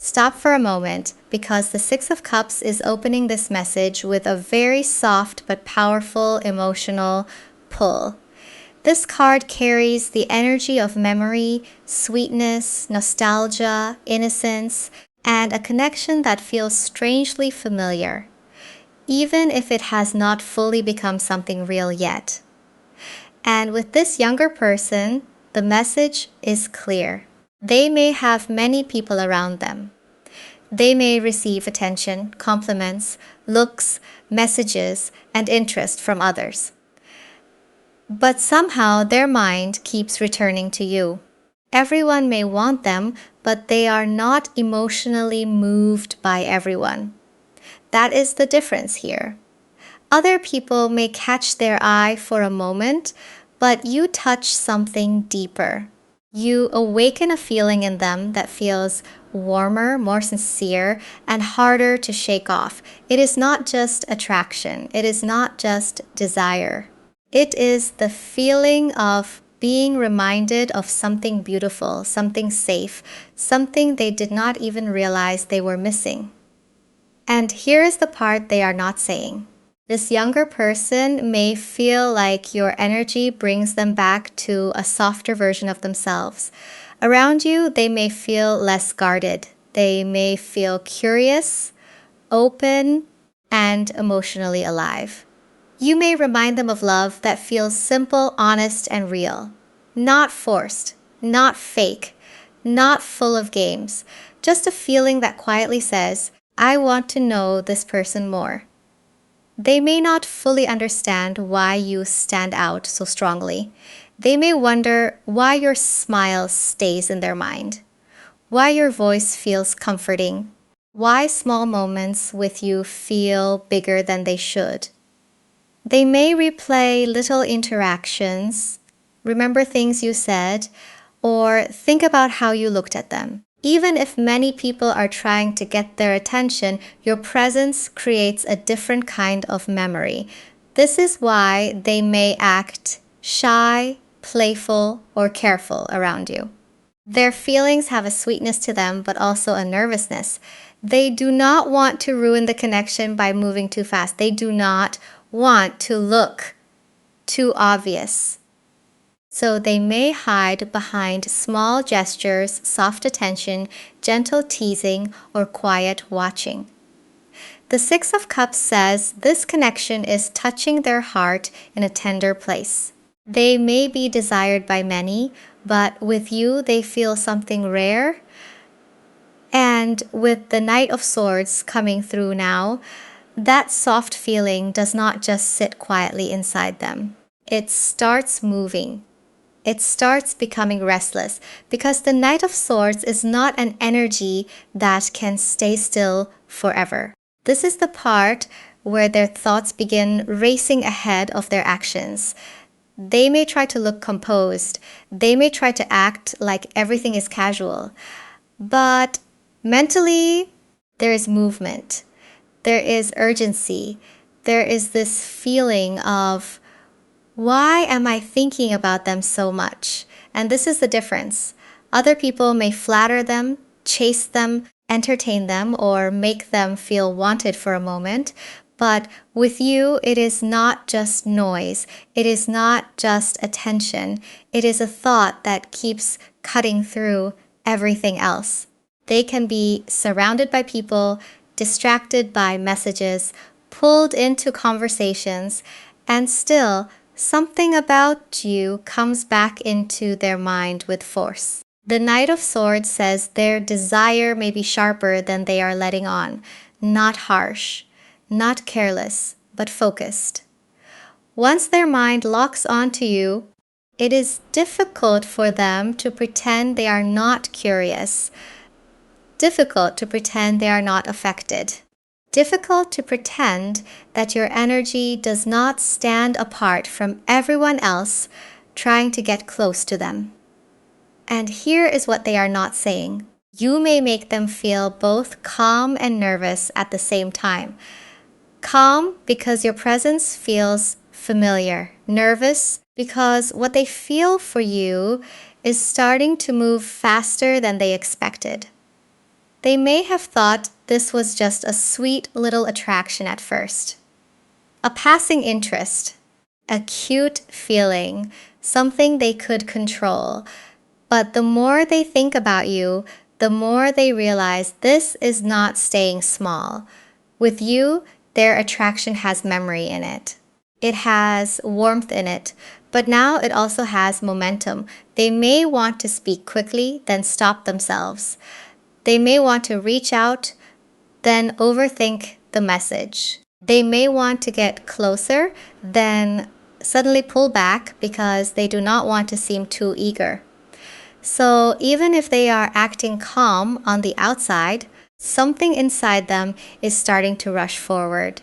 Stop for a moment because the Six of Cups is opening this message with a very soft but powerful emotional pull. This card carries the energy of memory, sweetness, nostalgia, innocence, and a connection that feels strangely familiar, even if it has not fully become something real yet. And with this younger person, the message is clear. They may have many people around them. They may receive attention, compliments, looks, messages, and interest from others. But somehow their mind keeps returning to you. Everyone may want them, but they are not emotionally moved by everyone. That is the difference here. Other people may catch their eye for a moment, but you touch something deeper. You awaken a feeling in them that feels warmer, more sincere, and harder to shake off. It is not just attraction. It is not just desire. It is the feeling of being reminded of something beautiful, something safe, something they did not even realize they were missing. And here is the part they are not saying. This younger person may feel like your energy brings them back to a softer version of themselves. Around you, they may feel less guarded. They may feel curious, open, and emotionally alive. You may remind them of love that feels simple, honest, and real. Not forced, not fake, not full of games. Just a feeling that quietly says, I want to know this person more. They may not fully understand why you stand out so strongly. They may wonder why your smile stays in their mind, why your voice feels comforting, why small moments with you feel bigger than they should. They may replay little interactions, remember things you said, or think about how you looked at them. Even if many people are trying to get their attention, your presence creates a different kind of memory. This is why they may act shy, playful, or careful around you. Their feelings have a sweetness to them, but also a nervousness. They do not want to ruin the connection by moving too fast. They do not want to look too obvious. So they may hide behind small gestures, soft attention, gentle teasing, or quiet watching. The Six of Cups says this connection is touching their heart in a tender place. They may be desired by many, but with you they feel something rare. And with the Knight of Swords coming through now, that soft feeling does not just sit quietly inside them. It starts moving. It starts becoming restless because the Knight of Swords is not an energy that can stay still forever. This is the part where their thoughts begin racing ahead of their actions. They may try to look composed. They may try to act like everything is casual. But mentally, there is movement. There is urgency. There is this feeling of, why am I thinking about them so much? And this is the difference. Other people may flatter them, chase them, entertain them, or make them feel wanted for a moment. But with you, it is not just noise. It is not just attention. It is a thought that keeps cutting through everything else. They can be surrounded by people, distracted by messages, pulled into conversations, and still something about you comes back into their mind with force. The Knight of Swords says their desire may be sharper than they are letting on, not harsh, not careless, but focused. Once their mind locks onto you, it is difficult for them to pretend they are not curious, difficult to pretend they are not affected. Difficult to pretend that your energy does not stand apart from everyone else trying to get close to them. And here is what they are not saying. You may make them feel both calm and nervous at the same time. Calm because your presence feels familiar. Nervous because what they feel for you is starting to move faster than they expected. They may have thought this was just a sweet little attraction at first, a passing interest, a cute feeling, something they could control. But the more they think about you, the more they realize this is not staying small. With you, their attraction has memory in it. It has warmth in it, but now it also has momentum. They may want to speak quickly, then stop themselves. They may want to reach out, then overthink the message. They may want to get closer, then suddenly pull back because they do not want to seem too eager. So even if they are acting calm on the outside, something inside them is starting to rush forward.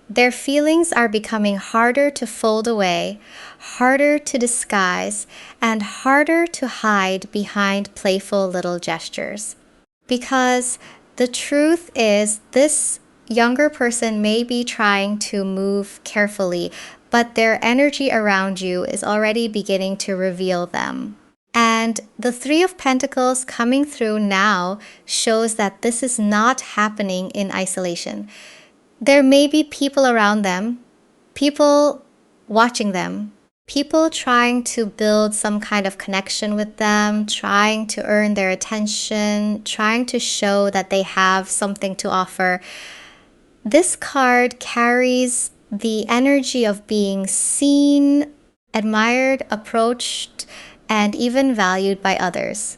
Their feelings are becoming harder to fold away, harder to disguise, and harder to hide behind playful little gestures. Because the truth is, this younger person may be trying to move carefully, but their energy around you is already beginning to reveal them. And the Three of Pentacles coming through now shows that this is not happening in isolation. There may be people around them, people watching them, people trying to build some kind of connection with them, trying to earn their attention, trying to show that they have something to offer. This card carries the energy of being seen, admired, approached, and even valued by others.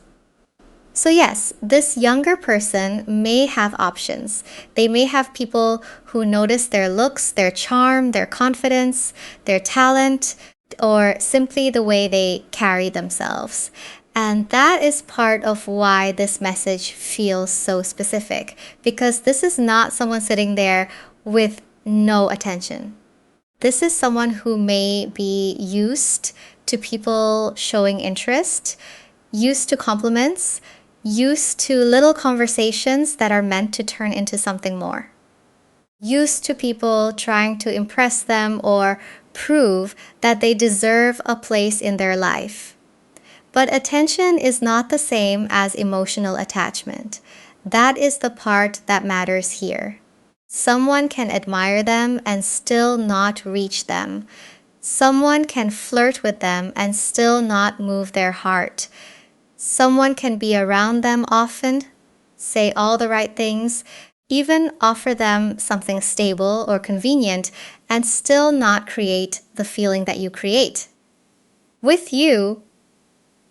So yes, this younger person may have options. They may have people who notice their looks, their charm, their confidence, their talent, or simply the way they carry themselves. And that is part of why this message feels so specific, because this is not someone sitting there with no attention. This is someone who may be used to people showing interest, used to compliments, used to little conversations that are meant to turn into something more, used to people trying to impress them or prove that they deserve a place in their life. But attention is not the same as emotional attachment. That is the part that matters here. Someone can admire them and still not reach them. Someone can flirt with them and still not move their heart. Someone can be around them often, say all the right things, even offer them something stable or convenient, and still not create the feeling that you create. With you,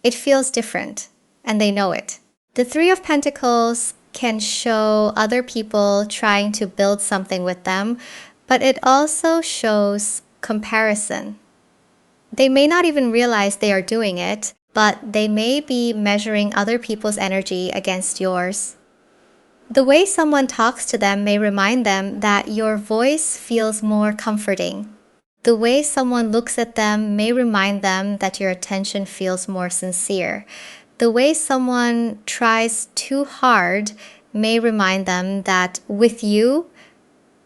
it feels different, and they know it. The Three of Pentacles can show other people trying to build something with them, but it also shows comparison. They may not even realize they are doing it, but they may be measuring other people's energy against yours. The way someone talks to them may remind them that your voice feels more comforting. The way someone looks at them may remind them that your attention feels more sincere. The way someone tries too hard may remind them that with you,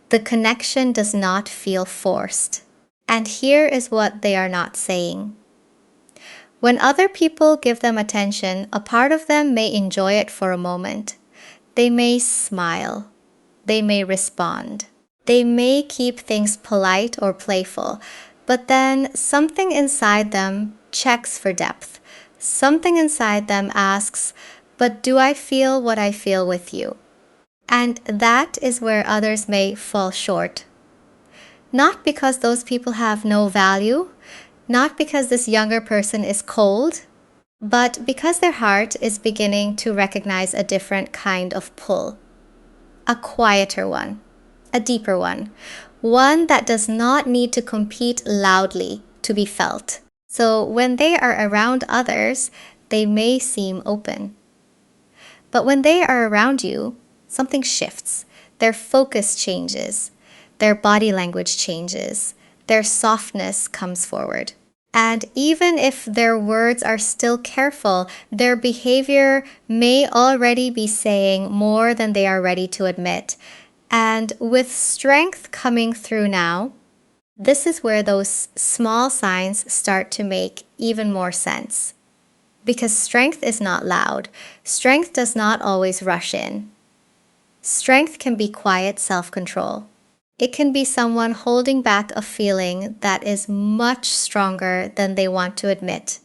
the connection does not feel forced. And here is what they are not saying. When other people give them attention, a part of them may enjoy it for a moment. They may smile. They may respond. They may keep things polite or playful, but then something inside them checks for depth. Something inside them asks, but do I feel what I feel with you? And that is where others may fall short. Not because those people have no value, not because this younger person is cold, but because their heart is beginning to recognize a different kind of pull. A quieter one, a deeper one that does not need to compete loudly to be felt. So when they are around others, they may seem open. But when they are around you, something shifts. Their focus changes. Their body language changes. Their softness comes forward. And even if their words are still careful, their behavior may already be saying more than they are ready to admit. And with strength coming through now, this is where those small signs start to make even more sense. Because strength is not loud. Strength does not always rush in. Strength can be quiet self-control. It can be someone holding back a feeling that is much stronger than they want to admit.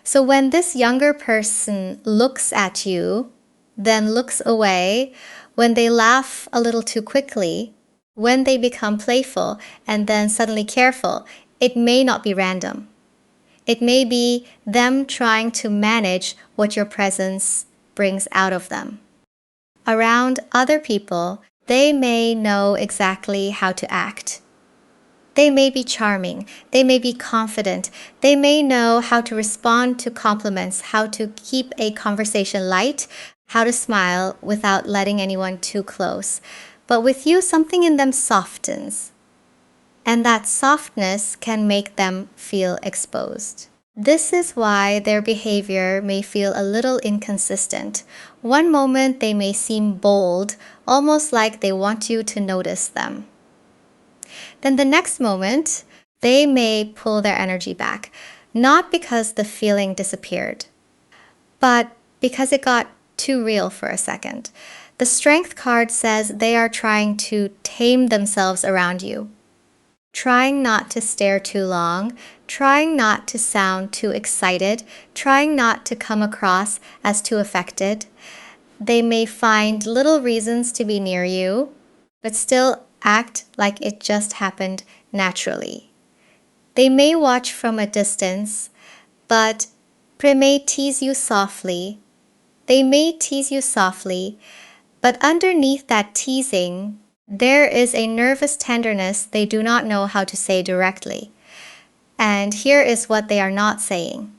So when this younger person looks at you, then looks away, when they laugh a little too quickly, when they become playful and then suddenly careful, it may not be random. It may be them trying to manage what your presence brings out of them. Around other people, they may know exactly how to act. They may be charming, they may be confident, they may know how to respond to compliments, how to keep a conversation light, how to smile without letting anyone too close. But with you, something in them softens. And that softness can make them feel exposed. This is why their behavior may feel a little inconsistent. One moment they may seem bold, almost like they want you to notice them. Then the next moment, they may pull their energy back, not because the feeling disappeared, but because it got too real for a second. The Strength card says they are trying to tame themselves around you. Trying not to stare too long, trying not to sound too excited, trying not to come across as too affected. They may find little reasons to be near you, but still act like it just happened naturally. They may watch from a distance, but they may tease you softly. They may tease you softly, but underneath that teasing, there is a nervous tenderness they do not know how to say directly. And here is what they are not saying.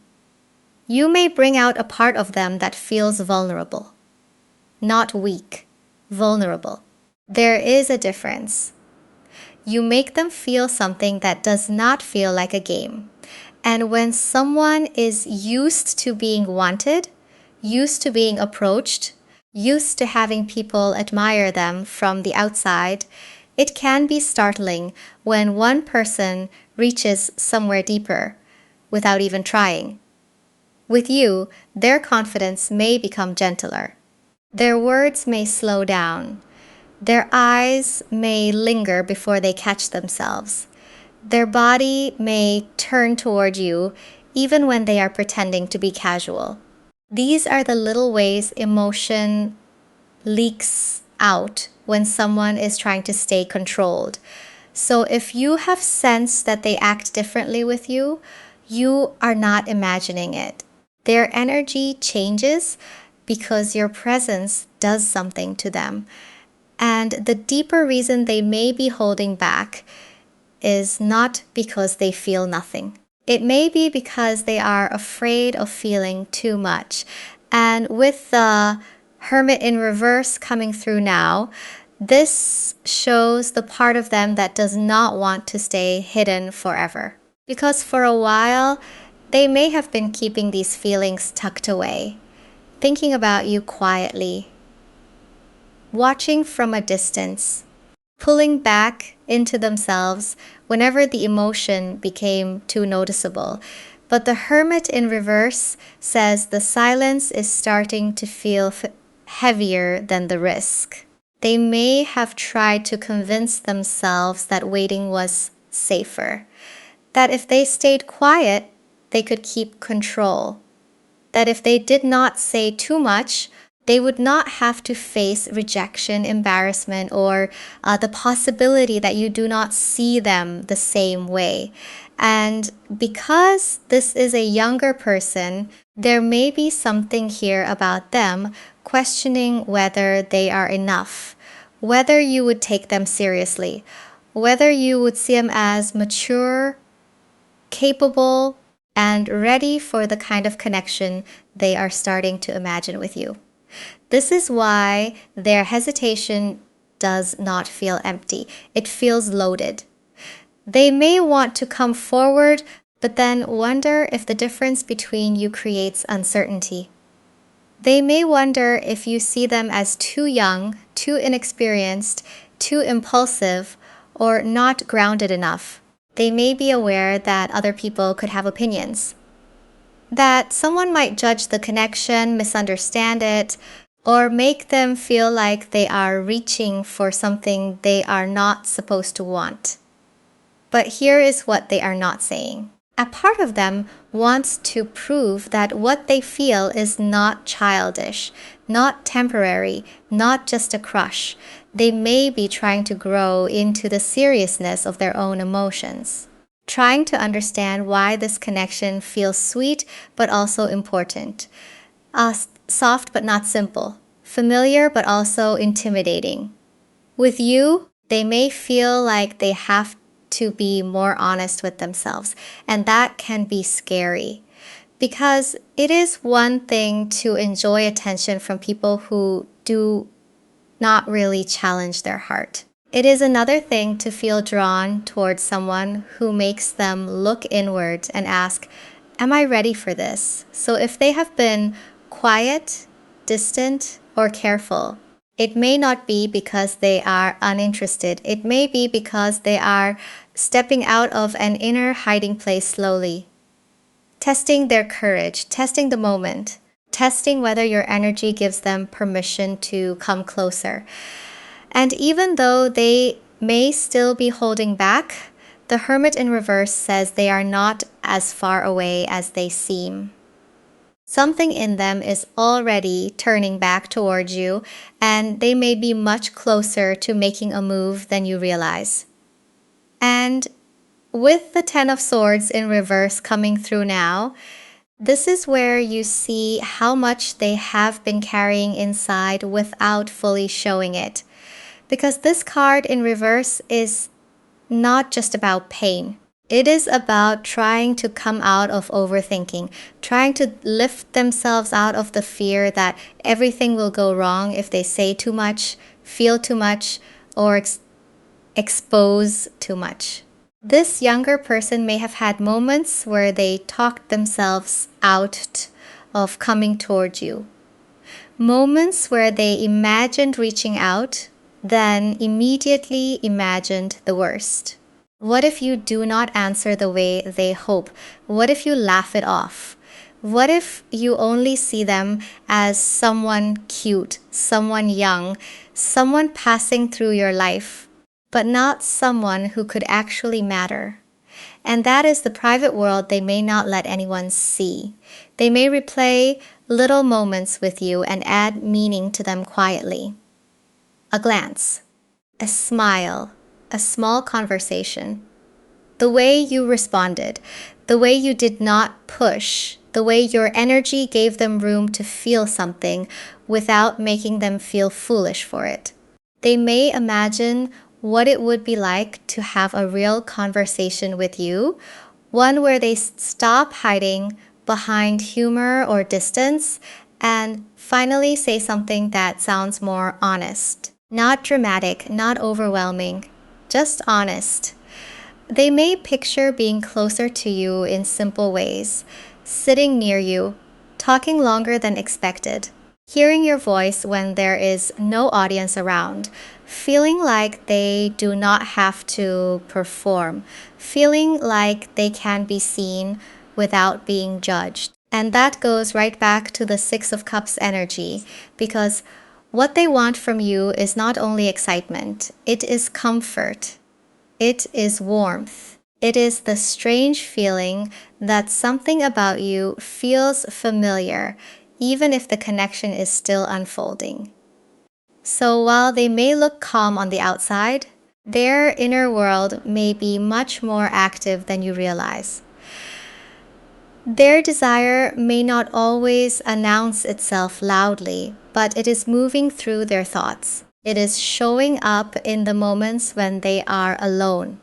You may bring out a part of them that feels vulnerable. Not weak, vulnerable. There is a difference. You make them feel something that does not feel like a game. And when someone is used to being wanted, used to being approached, used to having people admire them from the outside, it can be startling when one person reaches somewhere deeper without even trying. With you, their confidence may become gentler. Their words may slow down. Their eyes may linger before they catch themselves. Their body may turn toward you even when they are pretending to be casual. These are the little ways emotion leaks out when someone is trying to stay controlled. So if you have sensed that they act differently with you, you are not imagining it. Their energy changes because your presence does something to them. And the deeper reason they may be holding back is not because they feel nothing. It may be because they are afraid of feeling too much. And with the Hermit in reverse coming through now, this shows the part of them that does not want to stay hidden forever. Because for a while, they may have been keeping these feelings tucked away, thinking about you quietly, watching from a distance, pulling back into themselves whenever the emotion became too noticeable. But the Hermit in reverse says the silence is starting to feel heavier than the risk. They may have tried to convince themselves that waiting was safer, that if they stayed quiet, they could keep control, that if they did not say too much, they would not have to face rejection, embarrassment, or the possibility that you do not see them the same way. And because this is a younger person, there may be something here about them questioning whether they are enough, whether you would take them seriously, whether you would see them as mature, capable, and ready for the kind of connection they are starting to imagine with you. This is why their hesitation does not feel empty. It feels loaded. They may want to come forward, but then wonder if the difference between you creates uncertainty. They may wonder if you see them as too young, too inexperienced, too impulsive, or not grounded enough. They may be aware that other people could have opinions. that someone might judge the connection, misunderstand it, or make them feel like they are reaching for something they are not supposed to want. But here is what they are not saying. A part of them wants to prove that what they feel is not childish, not temporary, not just a crush. They may be trying to grow into the seriousness of their own emotions, trying to understand why this connection feels sweet but also important, soft but not simple, familiar but also intimidating. With you, they may feel like they have to be more honest with themselves, and that can be scary because it is one thing to enjoy attention from people who do not really challenge their heart. It is another thing to feel drawn towards someone who makes them look inward and ask, am I ready for this? So if they have been quiet, distant, or careful, it may not be because they are uninterested. It may be because they are stepping out of an inner hiding place slowly, testing their courage, testing the moment, testing whether your energy gives them permission to come closer. And even though they may still be holding back, the Hermit in reverse says they are not as far away as they seem. Something in them is already turning back towards you, and they may be much closer to making a move than you realize. And with the Ten of Swords in reverse coming through now, this is where you see how much they have been carrying inside without fully showing it. Because this card in reverse is not just about pain. It is about trying to come out of overthinking, trying to lift themselves out of the fear that everything will go wrong if they say too much, feel too much, or expose too much. This younger person may have had moments where they talked themselves out of coming toward you. Moments where they imagined reaching out, then immediately imagined the worst. What if you do not answer the way they hope? What if you laugh it off? What if you only see them as someone cute, someone young, someone passing through your life, but not someone who could actually matter? And that is the private world they may not let anyone see. They may replay little moments with you and add meaning to them quietly. A glance, a smile, a small conversation, the way you responded, the way you did not push, the way your energy gave them room to feel something without making them feel foolish for it. They may imagine what it would be like to have a real conversation with you, one where they stop hiding behind humor or distance and finally say something that sounds more honest. Not dramatic, not overwhelming, just honest. They may picture being closer to you in simple ways, sitting near you, talking longer than expected, hearing your voice when there is no audience around, feeling like they do not have to perform, feeling like they can be seen without being judged. And that goes right back to the Six of Cups energy, because what they want from you is not only excitement, it is comfort, it is warmth. It is the strange feeling that something about you feels familiar, even if the connection is still unfolding. So while they may look calm on the outside, their inner world may be much more active than you realize. Their desire may not always announce itself loudly, but it is moving through their thoughts. It is showing up in the moments when they are alone.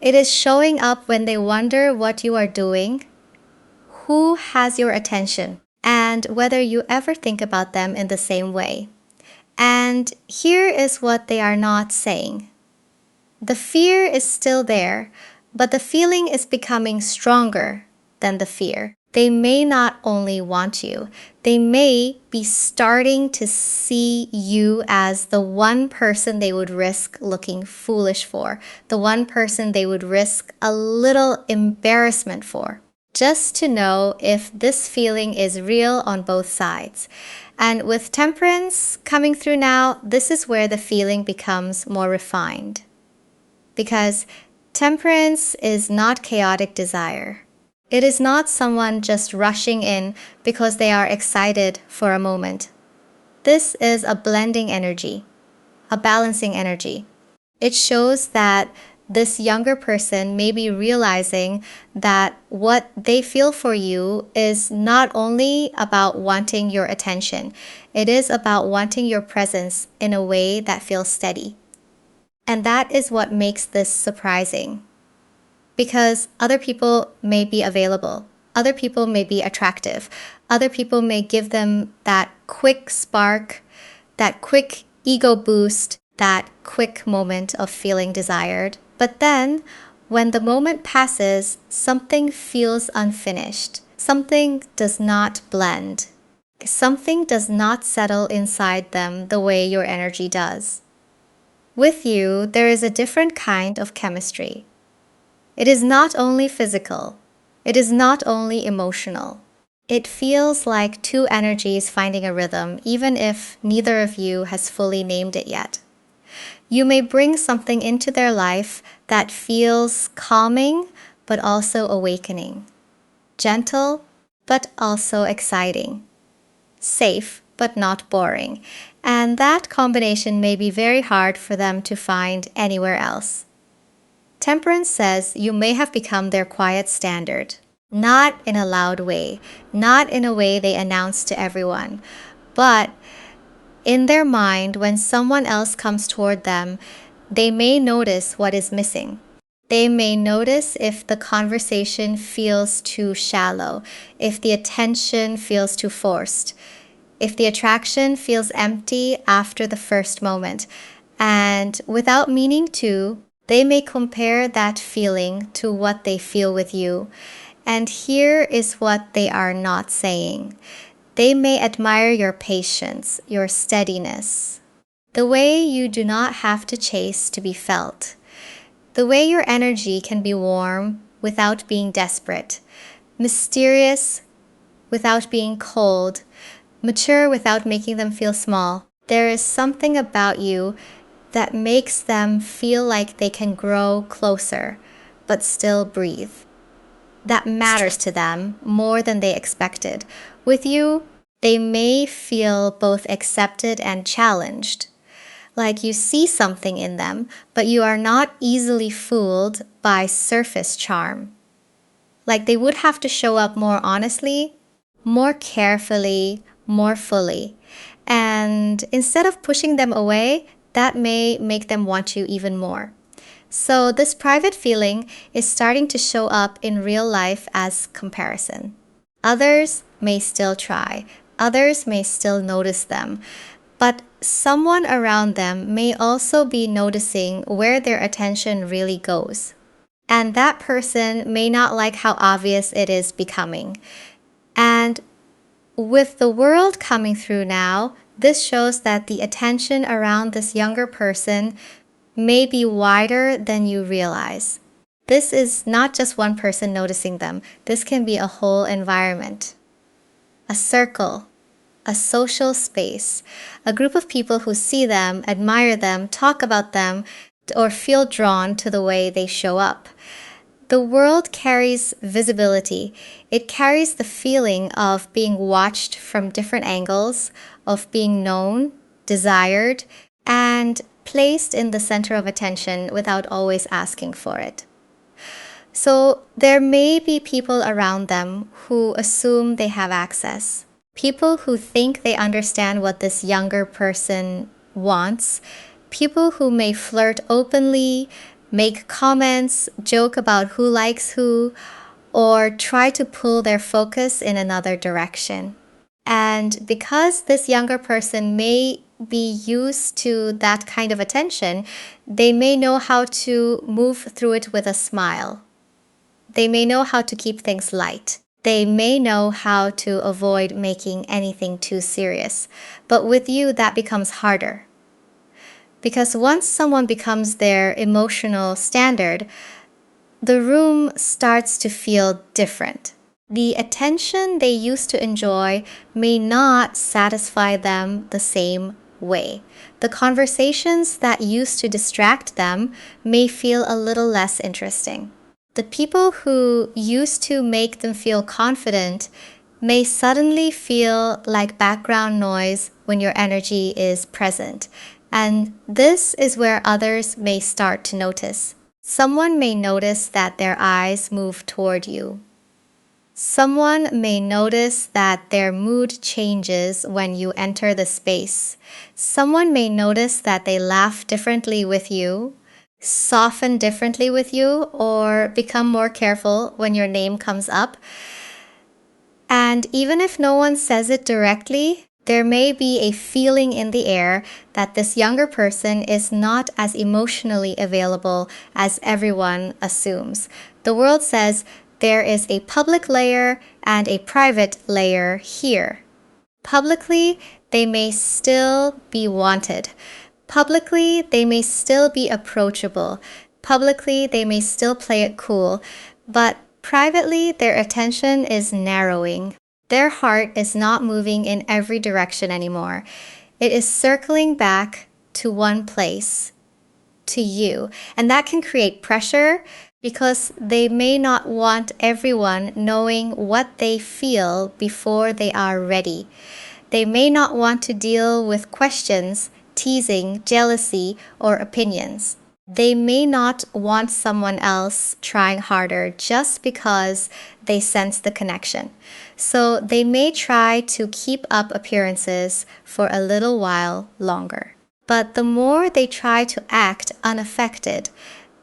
It is showing up when they wonder what you are doing, who has your attention, and whether you ever think about them in the same way. And here is what they are not saying. The fear is still there, but the feeling is becoming stronger than the fear. They may not only want you, they may be starting to see you as the one person they would risk looking foolish for, the one person they would risk a little embarrassment for. just to know if this feeling is real on both sides. And with Temperance coming through now, this is where the feeling becomes more refined. Because Temperance is not chaotic desire. It is not someone just rushing in because they are excited for a moment. This is a blending energy, a balancing energy. It shows that this younger person may be realizing that what they feel for you is not only about wanting your attention, it is about wanting your presence in a way that feels steady. And that is what makes this surprising. Because other people may be available, other people may be attractive, other people may give them that quick spark, that quick ego boost, that quick moment of feeling desired. But then, when the moment passes, something feels unfinished. Something does not blend. Something does not settle inside them the way your energy does. With you, there is a different kind of chemistry. It is not only physical. It is not only emotional. It feels like two energies finding a rhythm, even if neither of you has fully named it yet. You may bring something into their life that feels calming, but also awakening. Gentle, but also exciting. Safe, but not boring. And that combination may be very hard for them to find anywhere else. Temperance says you may have become their quiet standard. Not in a loud way, not in a way they announce to everyone, but in their mind, when someone else comes toward them, they may notice what is missing. They may notice if the conversation feels too shallow, if the attention feels too forced, if the attraction feels empty after the first moment. And without meaning to, they may compare that feeling to what they feel with you. And here is what they are not saying. They may admire your patience, your steadiness, the way you do not have to chase to be felt, the way your energy can be warm without being desperate, mysterious without being cold, mature without making them feel small. There is something about you that makes them feel like they can grow closer, but still breathe. That matters to them more than they expected. With you, they may feel both accepted and challenged. Like you see something in them, but you are not easily fooled by surface charm. Like they would have to show up more honestly, more carefully, more fully. And instead of pushing them away, that may make them want you even more. So this private feeling is starting to show up in real life as comparison. Others may still try. Others may still notice them. But someone around them may also be noticing where their attention really goes. And that person may not like how obvious it is becoming. And with the world coming through now, this shows that the attention around this younger person may be wider than you realize. This is not just one person noticing them. This can be a whole environment, a circle, a social space, a group of people who see them, admire them, talk about them, or feel drawn to the way they show up. The world carries visibility. It carries the feeling of being watched from different angles, of being known, desired, and placed in the center of attention without always asking for it. So there may be people around them who assume they have access. People who think they understand what this younger person wants. People who may flirt openly, make comments, joke about who likes who, or try to pull their focus in another direction. And because this younger person may be used to that kind of attention, they may know how to move through it with a smile. They may know how to keep things light. They may know how to avoid making anything too serious. But with you, that becomes harder. Because once someone becomes their emotional standard, the room starts to feel different. The attention they used to enjoy may not satisfy them the same way. The conversations that used to distract them may feel a little less interesting. The people who used to make them feel confident may suddenly feel like background noise when your energy is present. And this is where others may start to notice. Someone may notice that their eyes move toward you. Someone may notice that their mood changes when you enter the space. Someone may notice that they laugh differently with you, soften differently with you, or become more careful when your name comes up. And even if no one says it directly, there may be a feeling in the air that this younger person is not as emotionally available as everyone assumes. The world says there is a public layer and a private layer here. Publicly, they may still be wanted. Publicly, they may still be approachable. Publicly, they may still play it cool. But privately, their attention is narrowing. Their heart is not moving in every direction anymore. It is circling back to one place, to you. And that can create pressure because they may not want everyone knowing what they feel before they are ready. They may not want to deal with questions, teasing, jealousy, or opinions. They may not want someone else trying harder just because they sense the connection. So they may try to keep up appearances for a little while longer. But the more they try to act unaffected,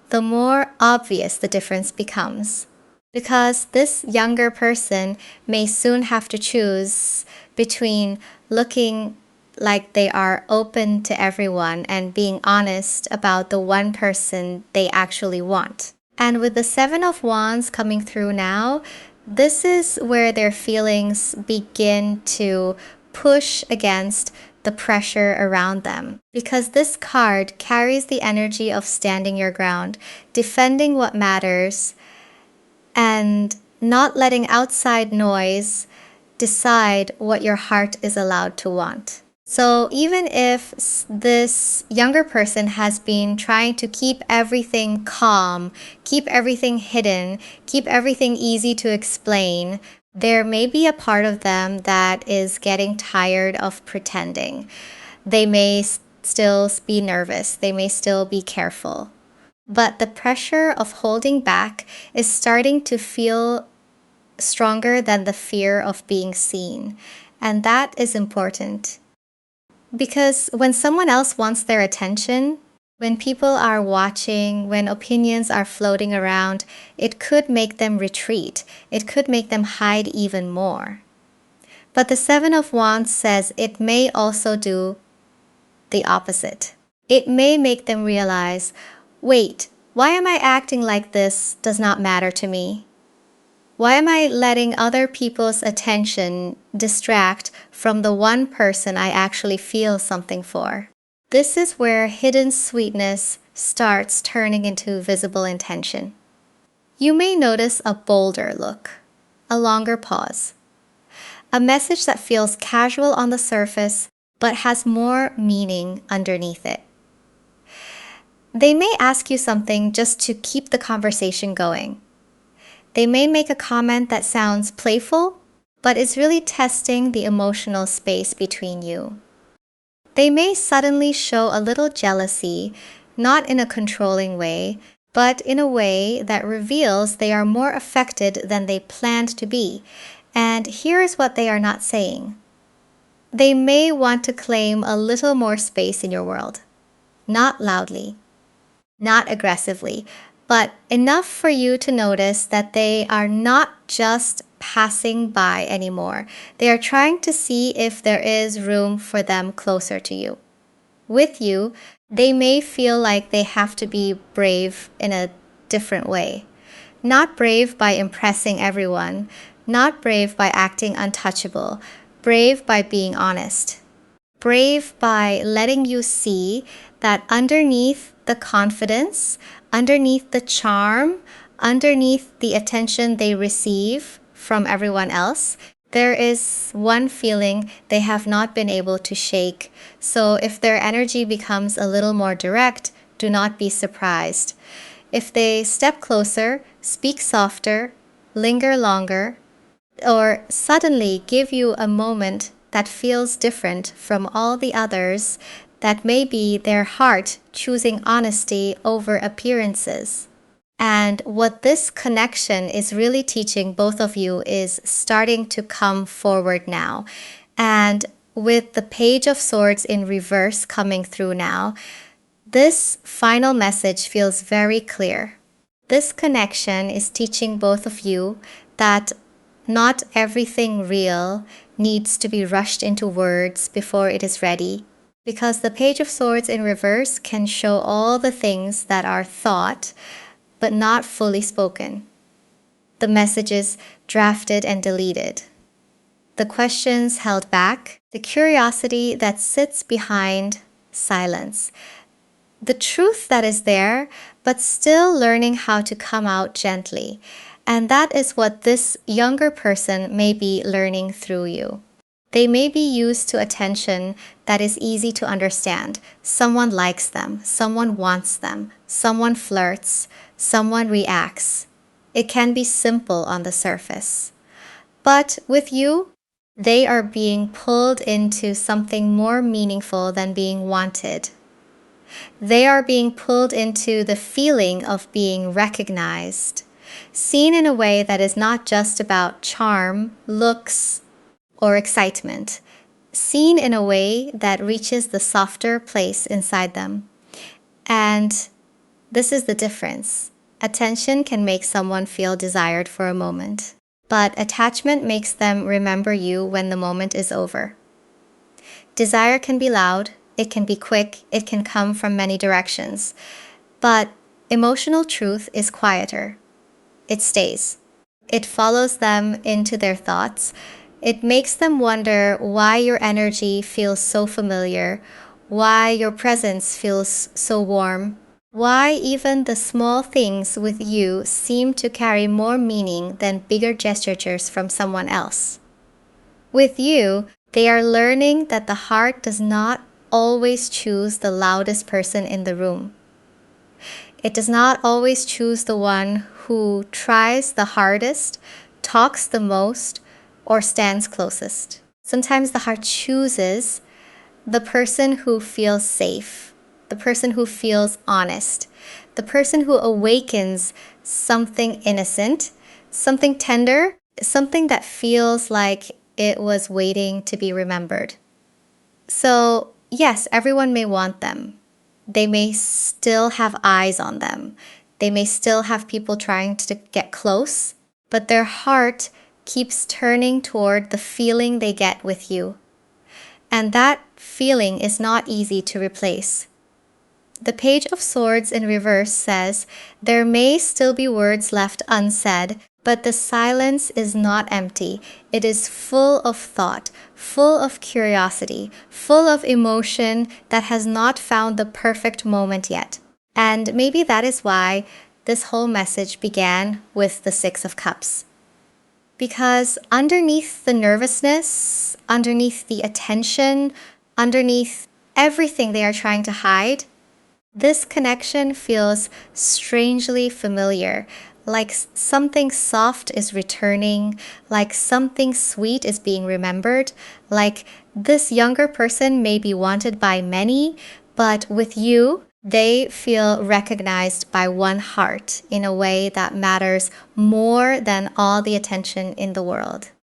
the more obvious the difference becomes. Because this younger person may soon have to choose between looking like they are open to everyone and being honest about the one person they actually want. And with the Seven of Wands coming through now, this is where their feelings begin to push against the pressure around them. Because this card carries the energy of standing your ground, defending what matters, and not letting outside noise decide what your heart is allowed to want. So even if this younger person has been trying to keep everything calm, keep everything hidden, keep everything easy to explain, there may be a part of them that is getting tired of pretending. They may still be nervous. They may still be careful. But the pressure of holding back is starting to feel stronger than the fear of being seen. And that is important. Because when someone else wants their attention, when people are watching, when opinions are floating around, it could make them retreat. It could make them hide even more. But the Seven of Wands says it may also do the opposite. It may make them realize, wait, why am I acting like this does not matter to me? Why am I letting other people's attention distract from the one person I actually feel something for? This is where hidden sweetness starts turning into visible intention. You may notice a bolder look, a longer pause, a message that feels casual on the surface but has more meaning underneath it. They may ask you something just to keep the conversation going. They may make a comment that sounds playful, but is really testing the emotional space between you. They may suddenly show a little jealousy, not in a controlling way, but in a way that reveals they are more affected than they planned to be. And here is what they are not saying. They may want to claim a little more space in your world. Not loudly, not aggressively, but enough for you to notice that they are not just passing by anymore. They are trying to see if there is room for them closer to you. With you, they may feel like they have to be brave in a different way. Not brave by impressing everyone, not brave by acting untouchable, brave by being honest. Brave by letting you see that underneath the confidence, underneath the charm, underneath the attention they receive from everyone else, there is one feeling they have not been able to shake. So if their energy becomes a little more direct, do not be surprised. If they step closer, speak softer, linger longer, or suddenly give you a moment that feels different from all the others, that may be their heart choosing honesty over appearances. And what this connection is really teaching both of you is starting to come forward now. And with the Page of Swords in reverse coming through now, this final message feels very clear. This connection is teaching both of you that not everything real needs to be rushed into words before it is ready, because the Page of Swords in reverse can show all the things that are thought but not fully spoken. The messages drafted and deleted. The questions held back. The curiosity that sits behind silence. The truth that is there, but still learning how to come out gently. And that is what this younger person may be learning through you. They may be used to attention that is easy to understand. Someone likes them, someone wants them, someone flirts, someone reacts. It can be simple on the surface. But with you, they are being pulled into something more meaningful than being wanted. They are being pulled into the feeling of being recognized, seen in a way that is not just about charm, looks, or excitement, seen in a way that reaches the softer place inside them. And this is the difference. Attention can make someone feel desired for a moment, but attachment makes them remember you when the moment is over. Desire can be loud, it can be quick, it can come from many directions, but emotional truth is quieter. It stays. It follows them into their thoughts. It makes them wonder why your energy feels so familiar, why your presence feels so warm, why even the small things with you seem to carry more meaning than bigger gestures from someone else. With you, they are learning that the heart does not always choose the loudest person in the room. It does not always choose the one who tries the hardest, talks the most, or stands closest. Sometimes the heart chooses the person who feels safe, the person who feels honest, the person who awakens something innocent, something tender, something that feels like it was waiting to be remembered. So, yes, everyone may want them. They may still have eyes on them. They may still have people trying to get close, but their heart keeps turning toward the feeling they get with you. And that feeling is not easy to replace. The Page of Swords in reverse says, there may still be words left unsaid, but the silence is not empty. It is full of thought, full of curiosity, full of emotion that has not found the perfect moment yet. And maybe that is why this whole message began with the Six of Cups. Because underneath the nervousness, underneath the attention, underneath everything they are trying to hide, this connection feels strangely familiar, like something soft is returning, like something sweet is being remembered, like this younger person may be wanted by many, but with you, they feel recognized by one heart in a way that matters more than all the attention in the world.